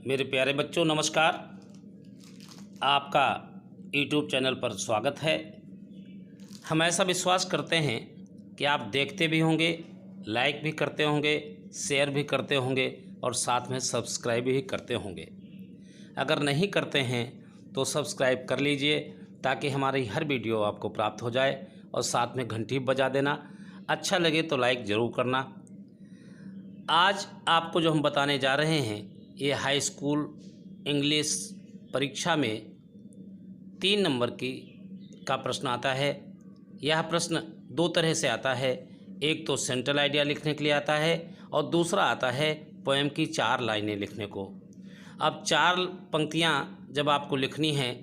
मेरे प्यारे बच्चों नमस्कार। आपका YouTube चैनल पर स्वागत है। हम ऐसा विश्वास करते हैं कि आप देखते भी होंगे, लाइक भी करते होंगे, शेयर भी करते होंगे और साथ में सब्सक्राइब भी करते होंगे। अगर नहीं करते हैं तो सब्सक्राइब कर लीजिए ताकि हमारी हर वीडियो आपको प्राप्त हो जाए और साथ में घंटी बजा देना। अच्छा लगे तो लाइक ज़रूर करना। आज आपको जो हम बताने जा रहे हैं ये हाई स्कूल इंग्लिश परीक्षा में 3 नंबर का प्रश्न आता है। यह प्रश्न 2 तरह से आता है। एक तो सेंट्रल आइडिया लिखने के लिए आता है और दूसरा आता है पोएम की 4 लाइनें लिखने को। अब 4 पंक्तियां जब आपको लिखनी हैं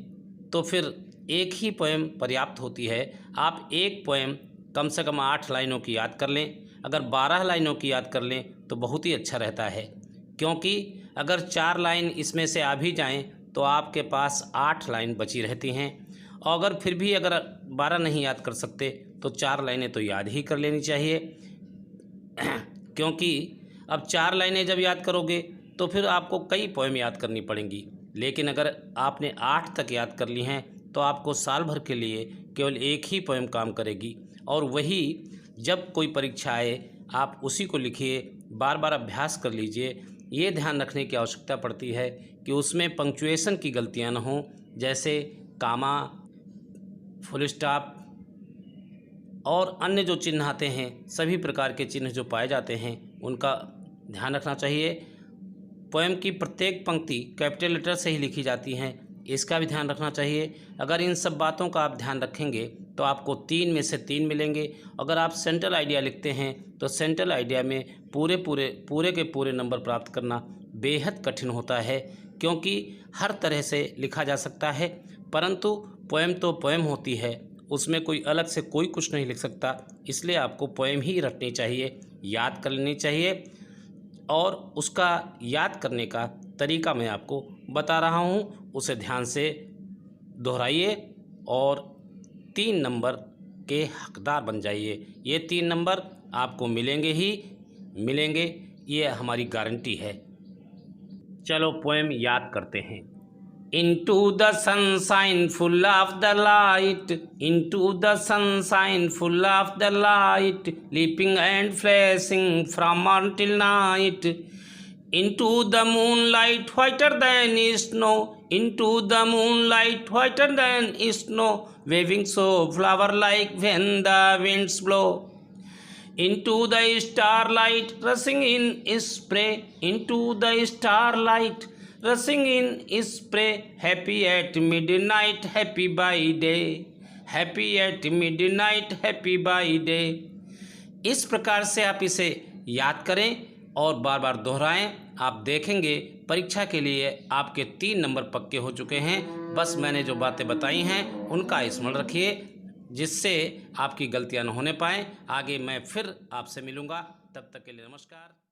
तो फिर एक ही पोएम पर्याप्त होती है। आप एक पोएम कम से कम 8 लाइनों की याद कर लें। अगर 12 लाइनों की याद कर लें तो बहुत ही अच्छा रहता है, क्योंकि अगर 4 लाइन इसमें से आ भी जाएं तो आपके पास 8 लाइन बची रहती हैं। और अगर फिर भी अगर 12 नहीं याद कर सकते तो 4 लाइनें तो याद ही कर लेनी चाहिए, क्योंकि अब 4 लाइनें जब याद करोगे तो फिर आपको कई पोएम याद करनी पड़ेंगी। लेकिन अगर आपने 8 तक याद कर ली हैं तो आपको साल भर के लिए केवल एक ही पोएम काम करेगी। और वही जब कोई परीक्षा आए आप उसी को लिखिए, बार बार अभ्यास कर लीजिए। ये ध्यान रखने की आवश्यकता पड़ती है कि उसमें पंक्चुएशन की गलतियां न हों, जैसे कामा, फुल स्टॉप और अन्य जो चिन्ह आते हैं, सभी प्रकार के चिन्ह जो पाए जाते हैं उनका ध्यान रखना चाहिए। पोएम की प्रत्येक पंक्ति कैपिटल लेटर से ही लिखी जाती हैं, इसका भी ध्यान रखना चाहिए। अगर इन सब बातों का आप ध्यान रखेंगे तो आपको 3 में से 3 मिलेंगे। अगर आप सेंट्रल आइडिया लिखते हैं तो सेंट्रल आइडिया में पूरे के पूरे नंबर प्राप्त करना बेहद कठिन होता है, क्योंकि हर तरह से लिखा जा सकता है, परंतु पोएम तो पोएम होती है, उसमें कोई अलग से कोई कुछ नहीं लिख सकता। इसलिए आपको पोएम ही रटनी चाहिए, याद कर लेनी चाहिए। और उसका याद करने का तरीका मैं आपको बता रहा हूँ, उसे ध्यान से दोहराइए और 3 नंबर के हकदार बन जाइए। ये 3 नंबर आपको मिलेंगे ही मिलेंगे, ये हमारी गारंटी है। चलो पोएम याद करते हैं। Into the sunshine full of the light, into the sunshine full of the light, leaping and flashing from until night. Into the moonlight whiter than snow, into the moonlight whiter than snow, waving so flower like when the winds blow. Into the starlight rushing in spray, into the starlight rushing in spray, happy at midnight, happy by day, happy at midnight, happy by day. इस प्रकार से आप इसे याद करें और बार बार दोहराएं। आप देखेंगे परीक्षा के लिए आपके 3 नंबर पक्के हो चुके हैं। बस मैंने जो बातें बताई हैं उनका स्मरण रखिए, जिससे आपकी गलतियां न होने पाएँ। आगे मैं फिर आपसे मिलूँगा, तब तक के लिए नमस्कार।